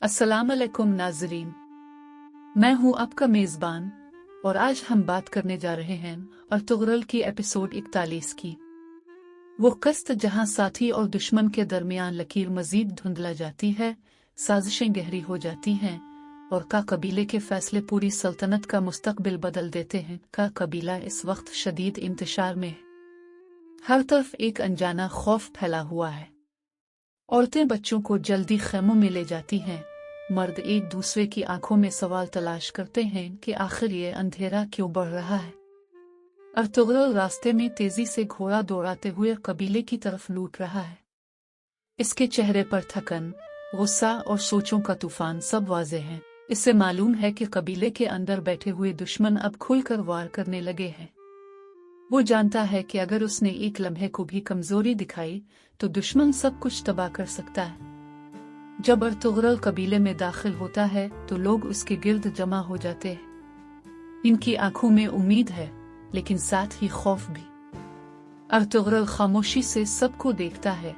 अस्सलाम अलैकुम नाज़रीन, मैं हूं आपका मेज़बान और आज हम बात करने जा रहे हैं अर्तुगरुल की एपिसोड 41 की। वो कस्त जहां साथी और दुश्मन के दरमियान लकीर मजीद धुंधला जाती है, साजिशें गहरी हो जाती हैं और का कबीले के फैसले पूरी सल्तनत का मुस्तकबिल बदल देते हैं। का कबीला इस वक्त शदीद इंतशार में है। हर तरफ एक अनजाना खौफ फैला हुआ है। औरतें बच्चों को जल्दी खेमों में ले जाती हैं। मर्द एक दूसरे की आंखों में सवाल तलाश करते हैं कि आखिर ये अंधेरा क्यों बढ़ रहा है। अर्तुगरुल रास्ते में तेजी से घोड़ा दौड़ाते हुए कबीले की तरफ लूट रहा है। इसके चेहरे पर थकन, गुस्सा और सोचों का तूफान सब वाज़ेह हैं। इससे मालूम है कि कबीले के अंदर बैठे हुए दुश्मन अब खुलकर वार करने लगे हैं। वो जानता है कि अगर उसने एक लम्हे को भी कमजोरी दिखाई तो दुश्मन सब कुछ तबाह कर सकता है। जब अर्तुगरुल कबीले में दाखिल होता है तो लोग उसके गिर्द जमा हो जाते हैं। इनकी आंखों में उम्मीद है लेकिन साथ ही खौफ भी। अर्तुगरुल खामोशी से सबको देखता है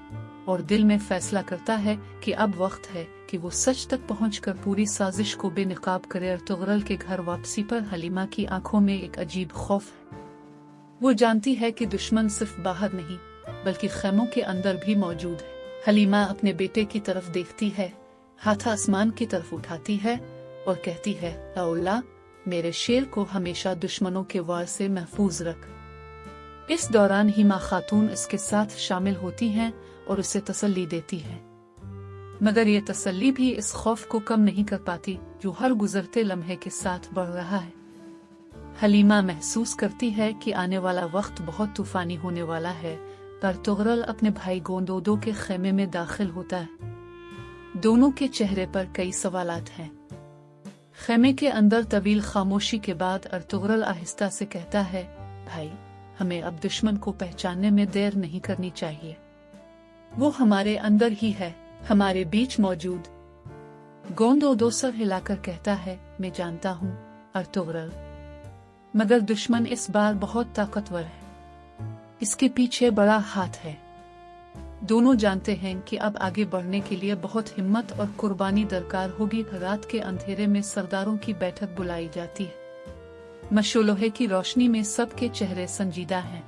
और दिल में फैसला करता है कि अब वक्त है कि वो सच तक पहुंचकर पूरी साजिश को बेनकाब करे। अर्तुगरुल के घर वापसी पर हलीमा की आंखों में एक अजीब खौफ है। वो जानती है कि दुश्मन सिर्फ बाहर नहीं बल्कि खेमों के अंदर भी मौजूद है। हलीमा अपने बेटे की तरफ देखती है, हाथ आसमान की तरफ उठाती है और कहती है, अल्लाह, मेरे शेर को हमेशा दुश्मनों के वार से महफूज रख। इस दौरान हिमा खातून इसके साथ शामिल होती हैं और उसे तसल्ली देती है, मगर ये तसल्ली भी इस खौफ को कम नहीं कर पाती जो हर गुजरते लम्हे के साथ बढ़ रहा है। हलीमा महसूस करती है कि आने वाला वक्त बहुत तूफानी होने वाला है। अर्तुगरुल अपने भाई गोंदोदो के खेमे में दाखिल होता है। दोनों के चेहरे पर कई सवालात हैं। खेमे के अंदर तवील खामोशी के बाद अर्तुगरुल आहिस्ता से कहता है, भाई, हमें अब दुश्मन को पहचानने में देर नहीं करनी चाहिए। वो हमारे अंदर ही है, हमारे बीच मौजूद। गोंदोदो सर हिलाकर कहता है, मैं जानता हूँ अर्तुगरुल, मगर दुश्मन इस बार बहुत ताकतवर है। इसके पीछे बड़ा हाथ है। दोनों जानते हैं कि अब आगे बढ़ने के लिए बहुत हिम्मत और कुर्बानी दरकार होगी। रात के अंधेरे में सरदारों की बैठक बुलाई जाती है। मशोलोहे की रोशनी में सबके चेहरे संजीदा हैं।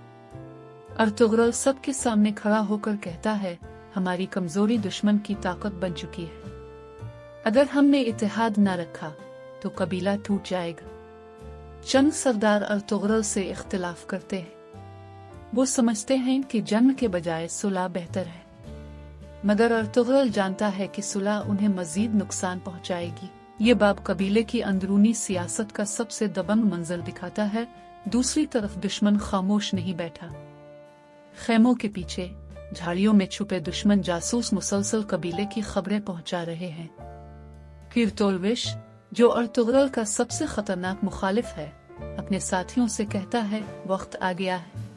अर्तुगरुल सबके सामने खड़ा होकर कहता है, हमारी कमजोरी दुश्मन की ताकत बन चुकी है। अगर हमने इत्तेहाद न रखा तो कबीला टूट जाएगा। चंद सरदार अर्तुगरुल से इख्तिलाफ करते हैं। वो समझते हैं कि जंग के बजाय सुलह बेहतर है, मगर अर्तुगरुल जानता है कि सुलह उन्हें मजीद नुकसान पहुंचाएगी। ये बाब कबीले की अंदरूनी सियासत का सबसे दबंग मंजर दिखाता है। दूसरी तरफ दुश्मन खामोश नहीं बैठा। खेमों के पीछे झाड़ियों में छुपे दुश्मन जासूस मुसलसल कबीले की खबरें पहुंचा रहे हैं। किरतोलविश, जो अर्तुगरुल का सबसे खतरनाक मुखालिफ है, अपने साथियों से कहता है, वक्त आ गया है।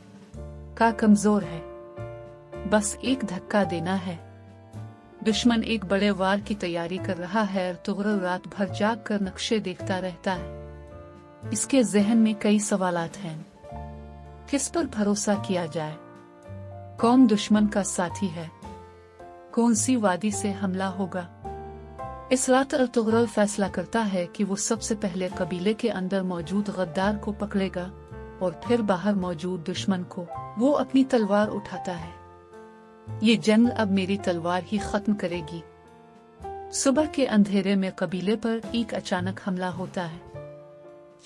का कमजोर है, बस एक धक्का देना है। दुश्मन एक बड़े वार की तैयारी कर रहा है। अर्तुगरुल रात भर जाग कर नक्शे देखता रहता है। इसके जहन में कई सवालात हैं। किस पर भरोसा किया जाए? कौन दुश्मन का साथी है? कौन सी वादी से हमला होगा? इस रात अर्तुगरुल फैसला करता है कि वो सबसे पहले कबीले के अंदर मौजूद गद्दार को पकड़ेगा और फिर बाहर मौजूद दुश्मन को। वो अपनी तलवार उठाता है। ये जंग अब मेरी तलवार ही खत्म करेगी। सुबह के अंधेरे में कबीले पर एक अचानक हमला होता है।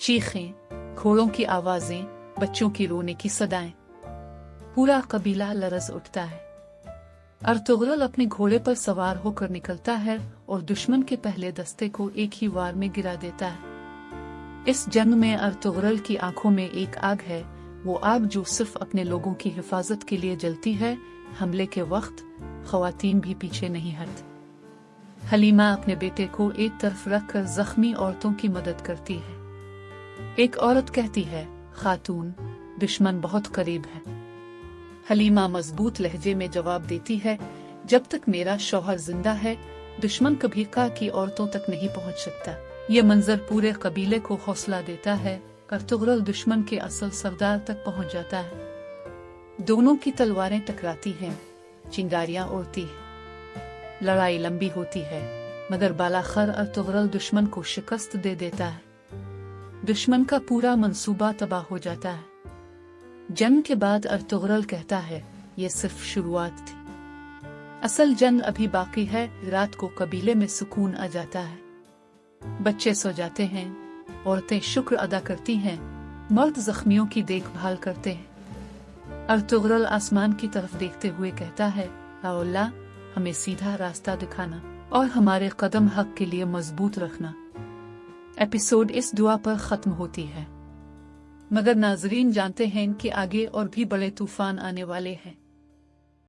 चीखें, घोड़ों की आवाजें, बच्चों की रोने की सदाएं, पूरा कबीला लरज उठता है। अर्तुगरुल अपने घोड़े पर सवार होकर निकलता है और दुश्मन के पहले दस्ते को एक ही वार में गिरा देता है। इस जंग में अर्तुगरुल की आंखों में एक आग है, वो आग जो सिर्फ अपने लोगों की हिफाजत के लिए जलती है। हमले के वक्त खवातीन भी पीछे नहीं हटती। हलीमा अपने बेटे को एक तरफ रखकर जख्मी औरतों की मदद करती है। एक औरत कहती है, खातून, दुश्मन बहुत करीब है। हलीमा मजबूत लहजे में जवाब देती है, जब तक मेरा शौहर जिंदा है दुश्मन कभी का की औरतों तक नहीं पहुंच सकता। ये मंजर पूरे कबीले को हौसला देता है। अर्तुगरुल दुश्मन के असल सरदार तक पहुंच जाता है। दोनों की तलवारें टकराती हैं, चिंगारियां उड़ती हैं। लड़ाई लंबी होती है, मगर बालाखर अर्तुगरुल दुश्मन को शिकस्त दे देता है। दुश्मन का पूरा मंसूबा तबाह हो जाता है। जंग के बाद अर्तुगरुल कहता है, ये सिर्फ शुरुआत थी, असल जंग अभी बाकी है। रात को कबीले में सुकून आ जाता है, बच्चे सो जाते हैं, औरतें शुक्र अदा करती हैं, मर्द जख्मियों की देखभाल करते हैं। अर्तुगरुल आसमान की तरफ देखते हुए कहता है, या अल्लाह, हमें सीधा रास्ता दिखाना और हमारे कदम हक के लिए मजबूत रखना। एपिसोड इस दुआ पर खत्म होती है, मगर नाजरीन जानते हैं कि आगे और भी बड़े तूफान आने वाले हैं।